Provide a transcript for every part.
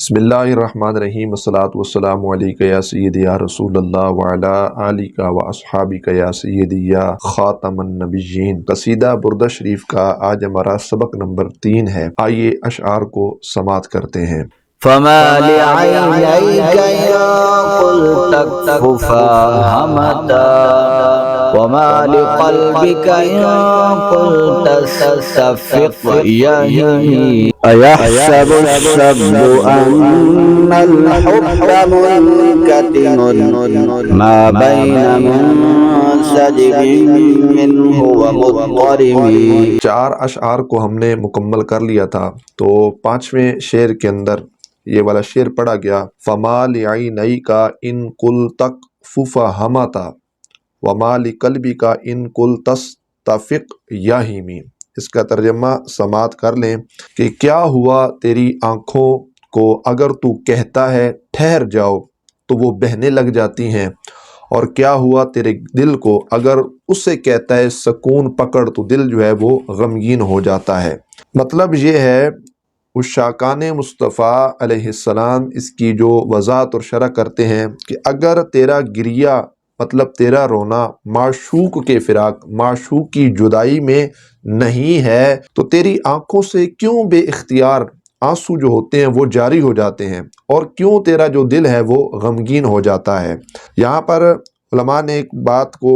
بسم اللہ الرحمن الرحیم، الصلاۃ والسلام علیک یا سیدی یا رسول اللہ وعلی آلک و اصحابک یا سیدی یا خاتم النبیین۔ قصیدہ بردہ شریف کا آج ہمارا سبق نمبر 3 ہے۔ آئیے اشعار کو سماعت کرتے ہیں۔ فما لعينيك قل تكففا همتا وما لقلبك قل تستفق يهي أيحسب الشاب أن الحب منكتم ما بين منسجم منه ومضطرم۔ 4 اشعار کو ہم نے مکمل کر لیا تھا، تو 5ویں شعر کے اندر یہ والا شعر پڑھا گیا، فما لعینیک ان قل تکفف ہمتا وما لقلبک ان قل تستفق یہیمی۔ اس کا ترجمہ سماعت کر لیں کہ کیا ہوا تیری آنکھوں کو اگر تو کہتا ہے ٹھہر جاؤ تو وہ بہنے لگ جاتی ہیں، اور کیا ہوا تیرے دل کو اگر اس سے کہتا ہے سکون پکڑ تو دل جو ہے وہ غمگین ہو جاتا ہے۔ مطلب یہ ہے عشاقان مصطفیٰ علیہ السلام اس کی جو وضاحت اور شرح کرتے ہیں کہ اگر تیرا گریہ مطلب تیرا رونا معشوق کے فراق، معشوق کی جدائی میں نہیں ہے تو تیری آنکھوں سے کیوں بے اختیار آنسو جو ہوتے ہیں وہ جاری ہو جاتے ہیں، اور کیوں تیرا جو دل ہے وہ غمگین ہو جاتا ہے۔ یہاں پر علماء نے ایک بات کو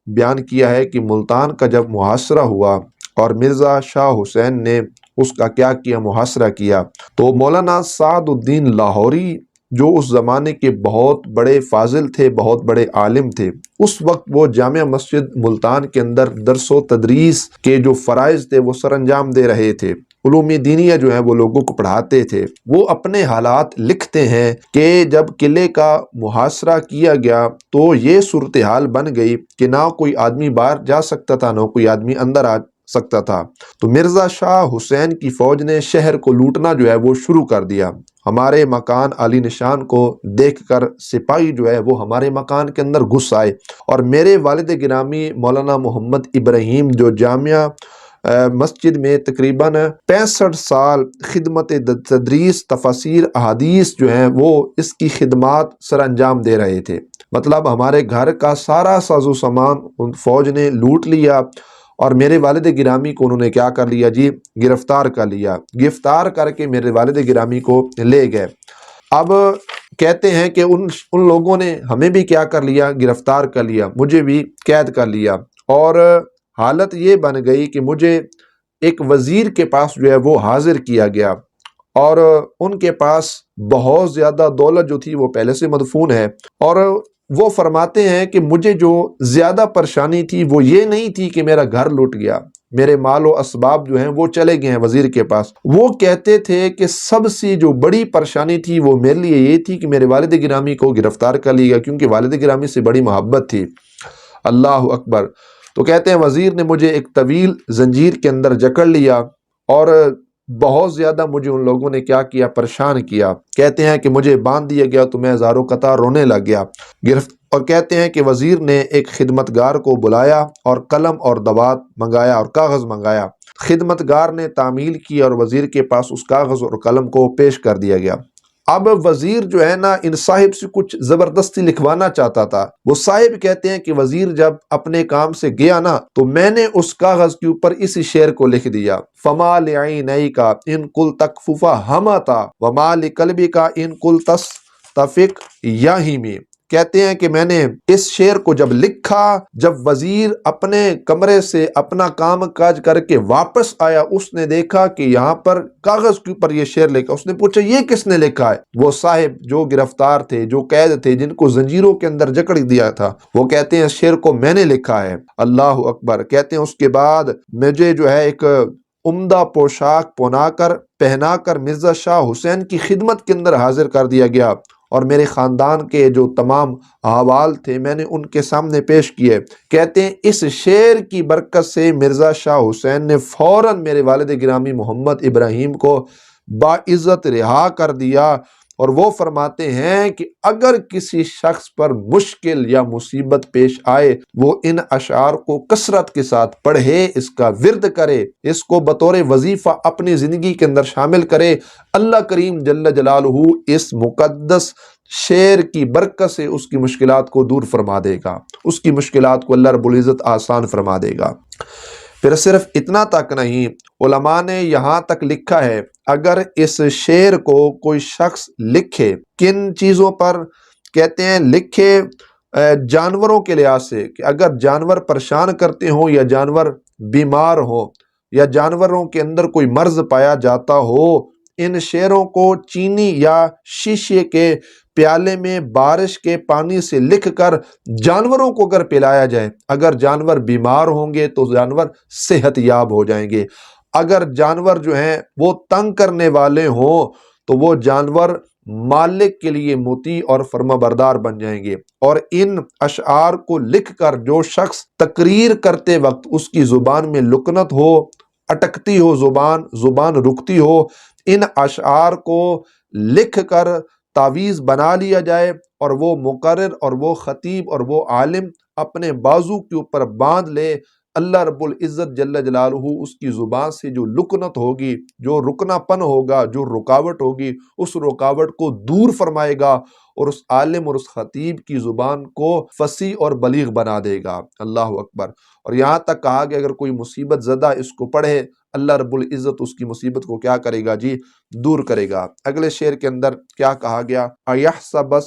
بیان کیا ہے کہ ملتان کا جب محاصرہ ہوا اور مرزا شاہ حسین نے اس کا کیا کیا، محاصرہ کیا، تو مولانا سعد الدین لاہوری جو اس زمانے کے بہت بڑے فاضل تھے، بہت بڑے عالم تھے، اس وقت وہ جامع مسجد ملتان کے اندر درس و تدریس کے جو فرائض تھے وہ سر انجام دے رہے تھے، علوم دینیہ جو ہیں وہ لوگوں کو پڑھاتے تھے۔ وہ اپنے حالات لکھتے ہیں کہ جب قلعے کا محاصرہ کیا گیا تو یہ صورتحال بن گئی کہ نہ کوئی آدمی باہر جا سکتا تھا، نہ کوئی آدمی اندر آ سکتا تھا، تو مرزا شاہ حسین کی فوج نے شہر کو لوٹنا جو ہے وہ شروع کر دیا۔ ہمارے مکان علی نشان کو دیکھ کر سپاہی جو ہے وہ ہمارے مکان کے اندر گھس آئے، اور میرے والد گرامی مولانا محمد ابراہیم جو جامعہ مسجد میں تقریباً 65 سال خدمت تدریس تفاسیر احادیث جو ہیں وہ اس کی خدمات سر انجام دے رہے تھے۔ مطلب ہمارے گھر کا سارا ساز و سامان ان فوج نے لوٹ لیا، اور میرے والد گرامی کو انہوں نے کیا کر لیا جی، گرفتار کر لیا، گرفتار کر کے میرے والد گرامی کو لے گئے۔ اب کہتے ہیں کہ ان لوگوں نے ہمیں بھی کیا کر لیا، گرفتار کر لیا، مجھے بھی قید کر لیا، اور حالت یہ بن گئی کہ مجھے ایک وزیر کے پاس جو ہے وہ حاضر کیا گیا، اور ان کے پاس بہت زیادہ دولت جو تھی وہ پہلے سے مدفون ہے، اور وہ فرماتے ہیں کہ مجھے جو زیادہ پریشانی تھی وہ یہ نہیں تھی کہ میرا گھر لوٹ گیا، میرے مال و اسباب جو ہیں وہ چلے گئے ہیں وزیر کے پاس۔ وہ کہتے تھے کہ سب سے جو بڑی پریشانی تھی وہ میرے لیے یہ تھی کہ میرے والد گرامی کو گرفتار کر لیا، کیونکہ والد گرامی سے بڑی محبت تھی۔ اللہ اکبر۔ تو کہتے ہیں وزیر نے مجھے ایک طویل زنجیر کے اندر جکڑ لیا، اور بہت زیادہ مجھے ان لوگوں نے کیا کیا، پریشان کیا۔ کہتے ہیں کہ مجھے باندھ دیا گیا تو میں زاروں قطار رونے لگ گیا۔ اور کہتے ہیں کہ وزیر نے ایک خدمتگار کو بلایا اور قلم اور دوات منگایا اور کاغذ منگایا۔ خدمتگار نے تعمیل کی اور وزیر کے پاس اس کاغذ اور قلم کو پیش کر دیا گیا۔ اب وزیر جو ہے نا ان صاحب سے کچھ زبردستی لکھوانا چاہتا تھا۔ وہ صاحب کہتے ہیں کہ وزیر جب اپنے کام سے گیا نا تو میں نے اس کاغذ کے اوپر اسی شعر کو لکھ دیا، فما لعینیک ان قل تکفف ہمتا وما لقلبک ان قل تستفق یہیمی۔ کہتے ہیں کہ میں نے اس شعر کو جب لکھا، جب وزیر اپنے کمرے سے اپنا کام کاج کر کے واپس آیا، اس نے دیکھا کہ یہاں پر کاغذ کے اوپر یہ شعر لکھا۔ اس نے پوچھا یہ کس نے لکھا ہے؟ وہ صاحب جو گرفتار تھے، جو قید تھے، جن کو زنجیروں کے اندر جکڑ دیا تھا، وہ کہتے ہیں اس شعر کو میں نے لکھا ہے۔ اللہ اکبر۔ کہتے ہیں اس کے بعد مجھے جو ہے ایک عمدہ پوشاک پہنا کر مرزا شاہ حسین کی خدمت کے اندر حاضر کر دیا گیا، اور میرے خاندان کے جو تمام احوال تھے میں نے ان کے سامنے پیش کیے۔ کہتے ہیں اس شعر کی برکت سے مرزا شاہ حسین نے فوراً میرے والد گرامی محمد ابراہیم کو باعزت رہا کر دیا، اور وہ فرماتے ہیں کہ اگر کسی شخص پر مشکل یا مصیبت پیش آئے وہ ان اشعار کو کثرت کے ساتھ پڑھے، اس کا ورد کرے، اس کو بطور وظیفہ اپنی زندگی کے اندر شامل کرے، اللہ کریم جل جلالہ اس مقدس شعر کی برکت سے اس کی مشکلات کو دور فرما دے گا، اس کی مشکلات کو اللہ رب العزت آسان فرما دے گا۔ پھر صرف اتنا تک نہیں، علماء نے یہاں تک لکھا ہے اگر اس شعر کو کوئی شخص لکھے، کن چیزوں پر کہتے ہیں لکھے؟ جانوروں کے لحاظ سے، کہ اگر جانور پریشان کرتے ہوں یا جانور بیمار ہوں یا جانوروں کے اندر کوئی مرض پایا جاتا ہو، ان شعروں کو چینی یا شیشے کے پیالے میں بارش کے پانی سے لکھ کر جانوروں کو اگر پلایا جائے، اگر جانور بیمار ہوں گے تو جانور صحت یاب ہو جائیں گے، اگر جانور جو ہیں وہ تنگ کرنے والے ہوں تو وہ جانور مالک کے لیے مطیع اور فرما بردار بن جائیں گے۔ اور ان اشعار کو لکھ کر جو شخص تقریر کرتے وقت اس کی زبان میں لکنت ہو، اٹکتی ہو زبان رکتی ہو، ان اشعار کو لکھ کر تعویذ بنا لیا جائے اور وہ مقرر اور وہ خطیب اور وہ عالم اپنے بازو کے اوپر باندھ لے، اللہ رب العزت جل جلالہ اس کی زبان سے جو لکنت ہوگی، جو رکنا پن ہوگا، جو رکاوٹ ہوگی، اس رکاوٹ کو دور فرمائے گا اور اس عالم اور اس خطیب کی زبان کو فصیح اور بلیغ بنا دے گا۔ اللہ اکبر۔ اور یہاں تک کہا کہ اگر کوئی مصیبت زدہ اس کو پڑھے، اللہ رب العزت اس کی مصیبت کو کیا کرے گا جی؟ دور کرے گا۔ اگلے شعر کے اندر کیا کہا گیا؟ اَيَحْسَبُ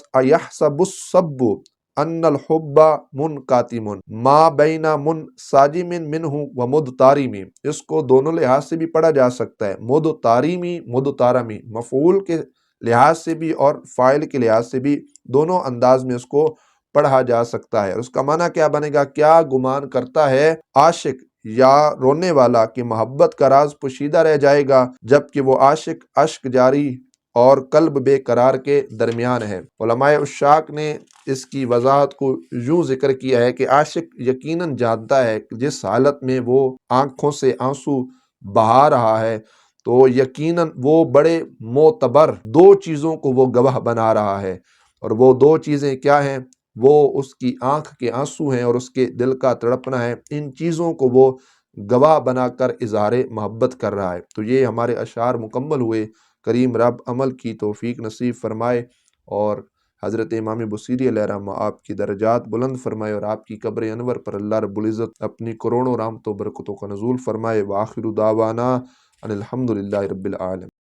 الصَّبُّ ان الحب منقاتم ما بین منساجم منہ ومدتارمی۔ اس کو دونوں لحاظ سے بھی پڑھا جا سکتا ہے، مدتارمی مدتارمی، مفعول کے لحاظ سے بھی اور فاعل کے لحاظ سے بھی، دونوں انداز میں اس کو پڑھا جا سکتا ہے۔ اس کا معنی کیا بنے گا؟ کیا گمان کرتا ہے عاشق یا رونے والا کہ محبت کا راز پوشیدہ رہ جائے گا جبکہ وہ عاشق اشک جاری اور قلب بے قرار کے درمیان ہے۔ علماء عشاق نے اس کی وضاحت کو یوں ذکر کیا ہے کہ عاشق یقیناً جانتا ہے کہ جس حالت میں وہ آنکھوں سے آنسو بہا رہا ہے تو یقیناً وہ بڑے معتبر دو چیزوں کو وہ گواہ بنا رہا ہے، اور وہ دو چیزیں کیا ہیں؟ وہ اس کی آنکھ کے آنسو ہیں اور اس کے دل کا تڑپنا ہے۔ ان چیزوں کو وہ گواہ بنا کر اظہار محبت کر رہا ہے۔ تو یہ ہمارے اشعار مکمل ہوئے۔ کریم رب عمل کی توفیق نصیب فرمائے اور حضرت امام بصیری علیہ الرحمہ آپ کی درجات بلند فرمائے اور آپ کی قبر انور پر اللہ رب العزت اپنی کروڑوں رحمتوں برکتوں کا نزول فرمائے۔ وآخر دعوانا ان الحمد للہ رب العالمین۔